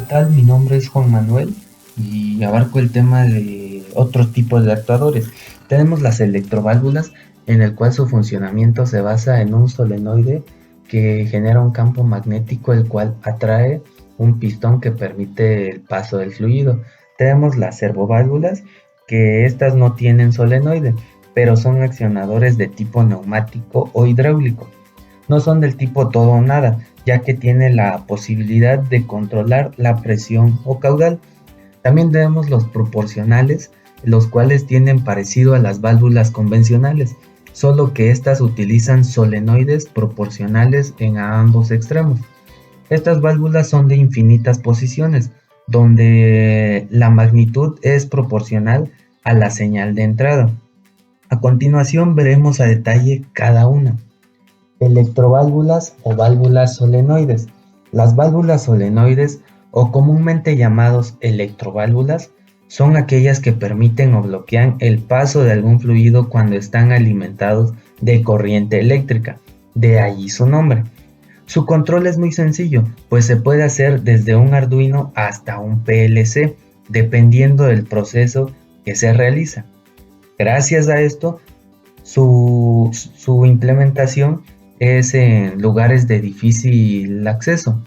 tal? Mi nombre es Juan Manuel y abarco el tema de otros tipos de actuadores. Tenemos las electroválvulas, en el cual su funcionamiento se basa en un solenoide que genera un campo magnético, el cual atrae un pistón que permite el paso del fluido. Tenemos las servoválvulas, que estas no tienen solenoide, pero son accionadores de tipo neumático o hidráulico. No son del tipo todo o nada, ya que tiene la posibilidad de controlar la presión o caudal. También tenemos los proporcionales, los cuales tienen parecido a las válvulas convencionales, solo que estas utilizan solenoides proporcionales en ambos extremos. Estas válvulas son de infinitas posiciones, donde la magnitud es proporcional a la señal de entrada. A continuación veremos a detalle cada una. Electroválvulas o válvulas solenoides. Las válvulas solenoides, o comúnmente llamados electroválvulas, son aquellas que permiten o bloquean el paso de algún fluido cuando están alimentados de corriente eléctrica, de allí su nombre. Su control es muy sencillo, pues se puede hacer desde un Arduino hasta un PLC, dependiendo del proceso que se realiza. Gracias a esto, su implementación es en lugares de difícil acceso,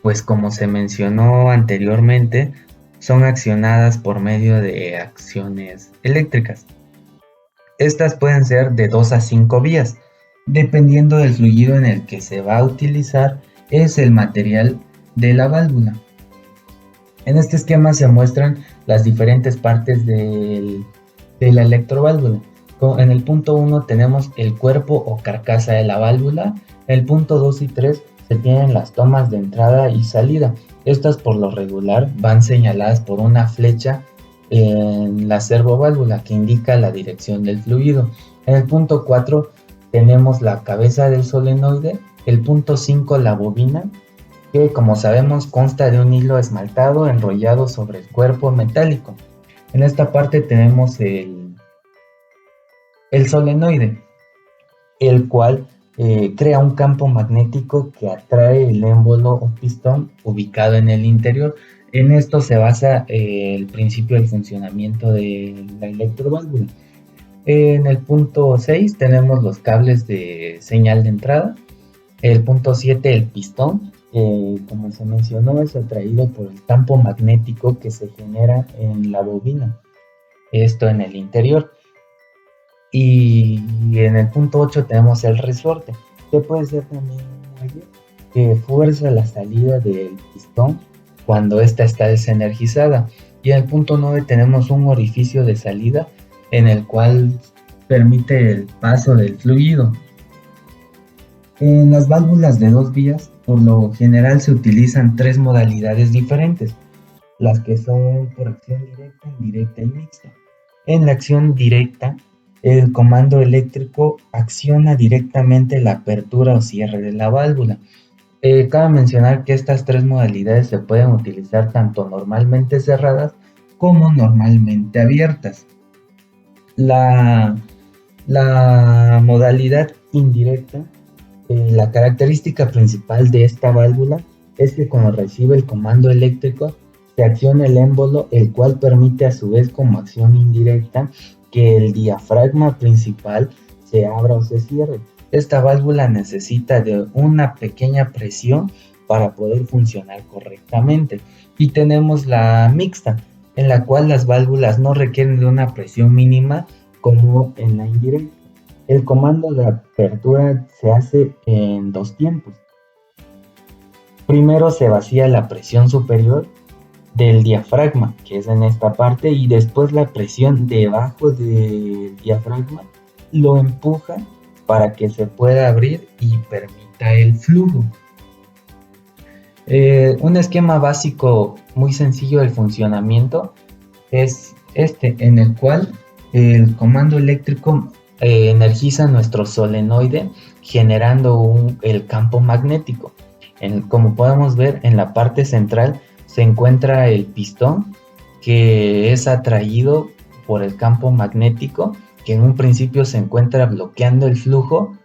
pues como se mencionó anteriormente, son accionadas por medio de acciones eléctricas. Estas pueden ser de 2 a 5 vías, dependiendo del fluido en el que se va a utilizar es el material de la válvula. En este esquema se muestran las diferentes partes de la electroválvula. En el punto 1 tenemos el cuerpo o carcasa de la válvula. En el punto 2 y 3 se tienen las tomas de entrada y salida. Estas por lo regular van señaladas por una flecha en la servoválvula que indica la dirección del fluido. En el punto 4 tenemos la cabeza del solenoide. El punto 5 la bobina, que como sabemos consta de un hilo esmaltado enrollado sobre el cuerpo metálico. En esta parte tenemos el solenoide, el cual crea un campo magnético que atrae el émbolo o pistón ubicado en el interior. En esto se basa el principio del funcionamiento de la electroválvula. En el punto 6 tenemos los cables de señal de entrada. El punto 7 el pistón, como se mencionó, es atraído por el campo magnético que se genera en la bobina, esto en el interior. Y en el punto 8 tenemos el resorte, que puede ser también algo que fuerza la salida del pistón cuando ésta está desenergizada. Y en el punto 9 tenemos un orificio de salida en el cual permite el paso del fluido. En las válvulas de 2 vías, por lo general se utilizan 3 modalidades diferentes, las que son por acción directa, indirecta y mixta. En la acción directa, el comando eléctrico acciona directamente la apertura o cierre de la válvula. Cabe mencionar que estas 3 modalidades se pueden utilizar tanto normalmente cerradas como normalmente abiertas. La modalidad indirecta, la característica principal de esta válvula es que cuando recibe el comando eléctrico se acciona el émbolo, el cual permite a su vez como acción indirecta que el diafragma principal se abra o se cierre. Esta válvula necesita de una pequeña presión para poder funcionar correctamente. Y tenemos la mixta, en la cual las válvulas no requieren de una presión mínima como en la indirecta. El comando de apertura se hace en 2 tiempos. Primero se vacía la presión superior del diafragma, que es en esta parte, y después la presión debajo del diafragma lo empuja para que se pueda abrir y permita el flujo. Un esquema básico muy sencillo del funcionamiento es este, en el cual el comando eléctrico energiza nuestro solenoide generando el campo magnético. Como podemos ver, en la parte central se encuentra el pistón, que es atraído por el campo magnético, que en un principio se encuentra bloqueando el flujo,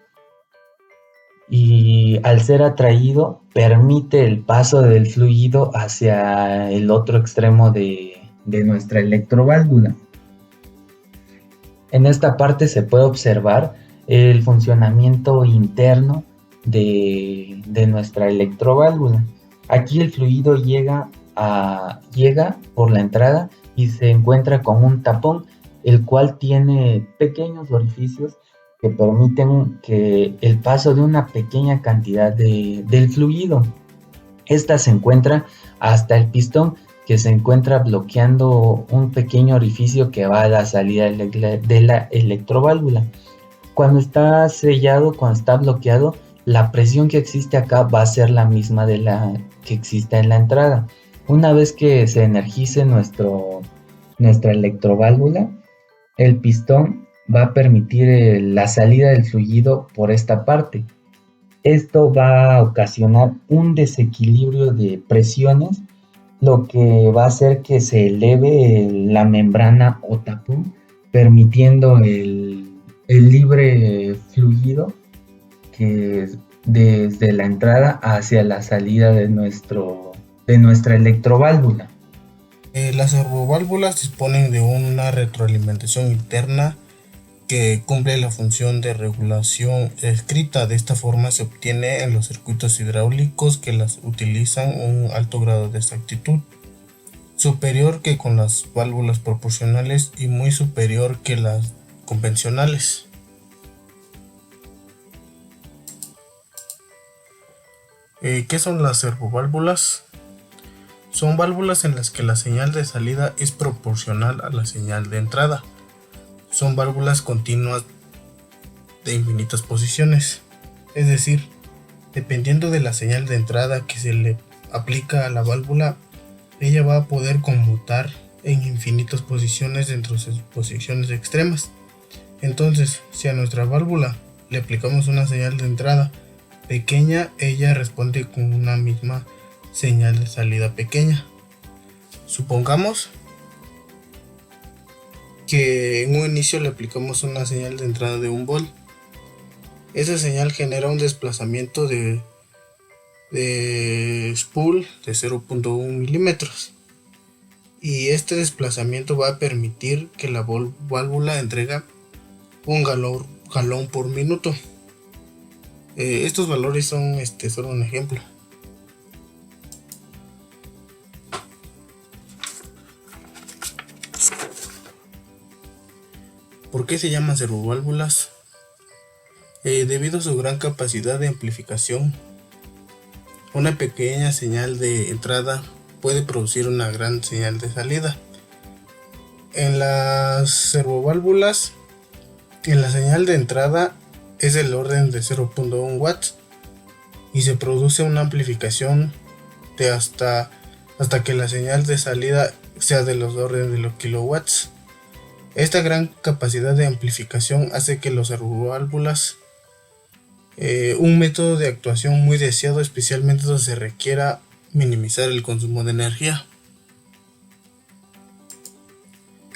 y al ser atraído permite el paso del fluido hacia el otro extremo de nuestra electroválvula. En esta parte se puede observar el funcionamiento interno de nuestra electroválvula. Aquí el fluido llega por la entrada y se encuentra con un tapón, el cual tiene pequeños orificios que permiten que el paso de una pequeña cantidad del fluido. Esta se encuentra hasta el pistón, que se encuentra bloqueando un pequeño orificio que va a la salida de la electroválvula. Cuando está sellado, cuando está bloqueado, la presión que existe acá va a ser la misma de la que existe en la entrada. Una vez que se energice nuestra electroválvula, el pistón va a permitir la salida del fluido por esta parte. Esto va a ocasionar un desequilibrio de presiones, lo que va a hacer que se eleve la membrana o tapón, permitiendo el libre fluido que desde la entrada hacia la salida de nuestra electroválvula. Las servoválvulas disponen de una retroalimentación interna que cumple la función de regulación escrita. De esta forma se obtiene en los circuitos hidráulicos que las utilizan un alto grado de exactitud, superior que con las válvulas proporcionales y muy superior que las convencionales. ¿Qué son las servoválvulas? Son válvulas en las que la señal de salida es proporcional a la señal de entrada. Son válvulas continuas de infinitas posiciones, es decir, dependiendo de la señal de entrada que se le aplica a la válvula, ella va a poder conmutar en infinitas posiciones dentro de sus posiciones extremas. Entonces, si a nuestra válvula le aplicamos una señal de entrada pequeña, ella responde con una misma señal de salida pequeña. Supongamos que en un inicio le aplicamos una señal de entrada de 1 volt. Esa señal genera un desplazamiento de spool de 0.1 milímetros, y este desplazamiento va a permitir que la válvula entrega un galón por minuto. Estos valores son solo un ejemplo. ¿Por qué se llaman servoválvulas? Debido a su gran capacidad de amplificación, una pequeña señal de entrada puede producir una gran señal de salida. En las servoválvulas, en la señal de entrada es del orden de 0.1 watts y se produce una amplificación de hasta que la señal de salida sea de los órdenes de los kilowatts. Esta gran capacidad de amplificación hace que los servoválvulas un método de actuación muy deseado, especialmente donde se requiera minimizar el consumo de energía.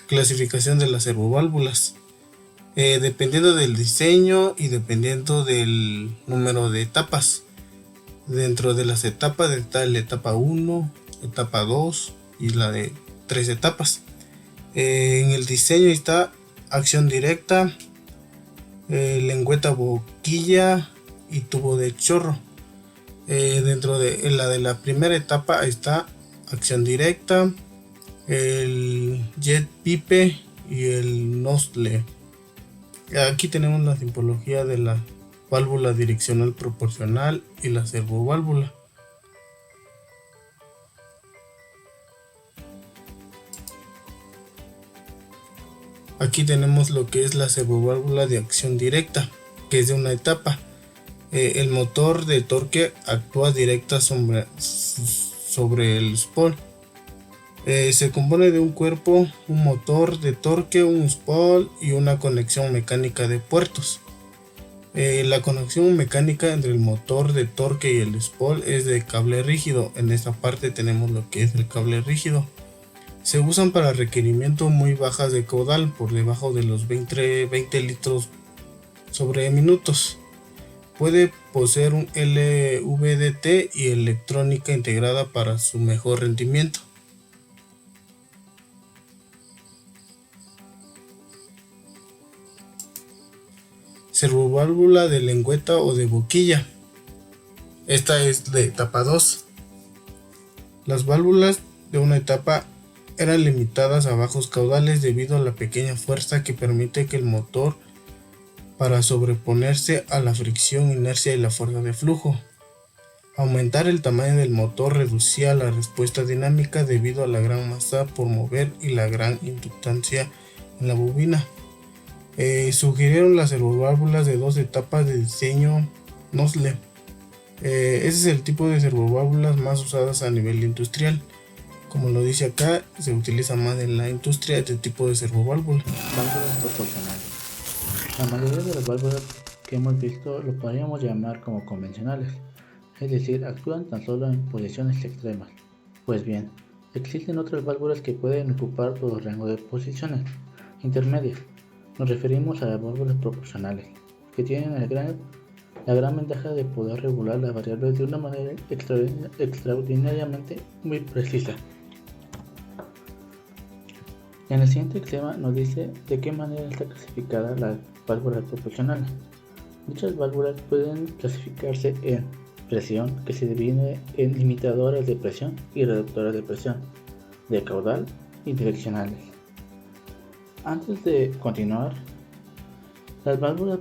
Clasificación de las servoválvulas. Dependiendo del diseño y dependiendo del número de etapas. Dentro de las etapas está la etapa 1, etapa 2 y la de 3 etapas. En el diseño está acción directa, lengüeta boquilla y tubo de chorro. Dentro de la primera etapa está acción directa, el jet pipe y el nozzle. Aquí tenemos la tipología de la válvula direccional proporcional y la servoválvula. Aquí tenemos lo que es la servoválvula de acción directa, que es de una etapa. El motor de torque actúa directa sobre el spool. Se compone de un cuerpo, un motor de torque, un spool y una conexión mecánica de puertos. La conexión mecánica entre el motor de torque y el spool es de cable rígido. En esta parte tenemos lo que es el cable rígido. Se usan para requerimientos muy bajas de caudal, por debajo de los 20 litros sobre minutos. Puede poseer un LVDT y electrónica integrada para su mejor rendimiento. Servoválvula de lengüeta o de boquilla. Esta es de etapa 2. Las válvulas de una etapa eran limitadas a bajos caudales debido a la pequeña fuerza que permite que el motor para sobreponerse a la fricción, inercia y la fuerza de flujo. Aumentar el tamaño del motor reducía la respuesta dinámica debido a la gran masa por mover y la gran inductancia en la bobina. Sugirieron las servoválvulas de 2 etapas de diseño Nosle. Ese es el tipo de servoválvulas más usadas a nivel industrial. Como lo dice acá, se utiliza más en la industria este tipo de servoválvula. Válvulas proporcionales. La mayoría de las válvulas que hemos visto lo podríamos llamar como convencionales, es decir, actúan tan solo en posiciones extremas. Pues bien, existen otras válvulas que pueden ocupar todo el rango de posiciones intermedias. Nos referimos a las válvulas proporcionales, que tienen la gran ventaja de poder regular las variables de una manera extraordinariamente muy precisa. En el siguiente esquema nos dice de qué manera está clasificada la válvula proporcional. Dichas válvulas pueden clasificarse en presión, que se divide en limitadoras de presión y reductoras de presión, de caudal y direccionales. Antes de continuar, las válvulas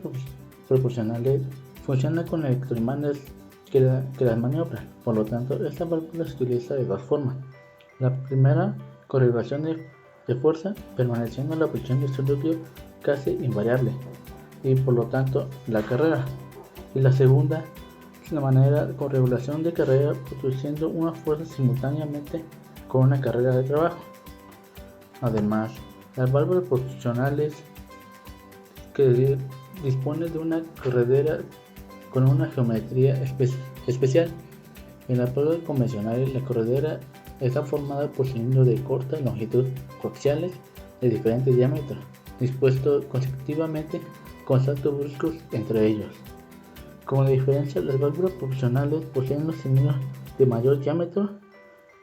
proporcionales funcionan con electroimanes que las maniobran. Por lo tanto, esta válvula se utiliza de dos formas. La primera, con regulación de fuerza, permaneciendo en la posición de su núcleo casi invariable y por lo tanto la carrera, y la segunda es la manera con regulación de carrera, produciendo una fuerza simultáneamente con una carrera de trabajo. Además, las válvulas proporcionales que disponen de una corredera con una geometría especial. En la válvula convencional, la corredera está formada por cilindros de corta longitud coaxiales de diferente diámetro, dispuestos consecutivamente con saltos bruscos entre ellos. Como diferencia, las válvulas proporcionales poseen los cilindros de mayor diámetro,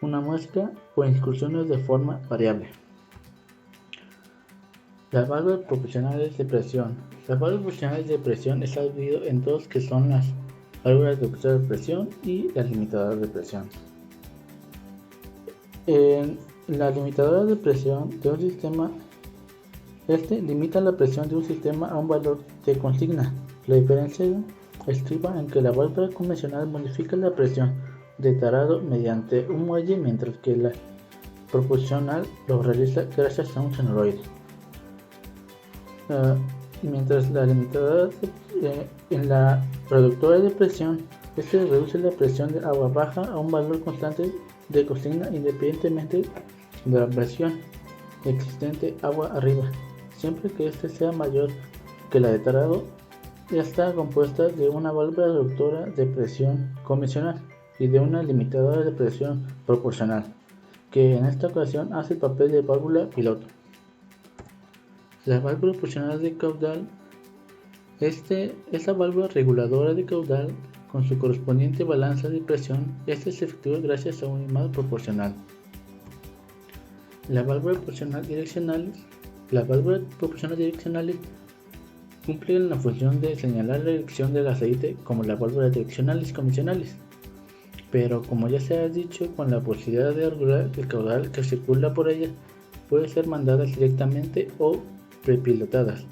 una muesca o incursiones de forma variable. Las válvulas proporcionales de presión. Las válvulas proporcionales de presión están divididas en dos, que son las válvulas reductoras de presión y las limitadoras de presión. En la limitadora de presión de un sistema, limita la presión de un sistema a un valor de consigna. La diferencia estriba en que la válvula convencional modifica la presión de tarado mediante un muelle, mientras que la proporcional lo realiza gracias a un solenoide. Mientras la limitadora en la reductora de presión, reduce la presión de agua baja a un valor constante de consigna independientemente de la presión existente agua arriba, siempre que este sea mayor que la de tarado. Ya está compuesta de una válvula reductora de presión convencional y de una limitadora de presión proporcional, que en esta ocasión hace el papel de válvula piloto. La válvula proporcional de caudal. Esta válvula reguladora de caudal con su correspondiente balanza de presión, se efectúa gracias a un imán proporcional. Las válvulas proporcionales direccionales cumplen la función de señalar la dirección del aceite como las válvulas direccionales convencionales, pero como ya se ha dicho, con la posibilidad de regular el caudal que circula por ella, puede ser mandadas directamente o prepilotadas.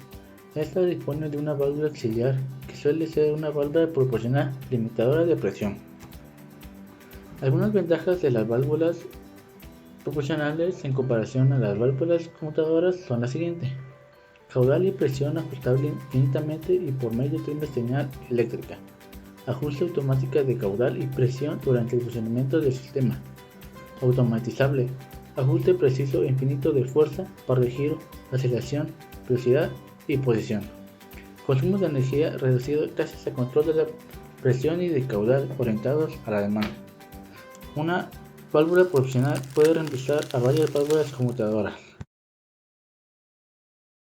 Esta dispone de una válvula auxiliar, que suele ser una válvula proporcional limitadora de presión. Algunas ventajas de las válvulas proporcionales en comparación a las válvulas conmutadoras son las siguientes: caudal y presión ajustable infinitamente y por medio de una señal eléctrica, ajuste automática de caudal y presión durante el funcionamiento del sistema, automatizable, ajuste preciso e infinito de fuerza, par de giro, aceleración, velocidad y posición, consumo de energía reducido gracias al control de la presión y de caudal orientados a la demanda. Una válvula proporcional puede reemplazar a varias válvulas conmutadoras.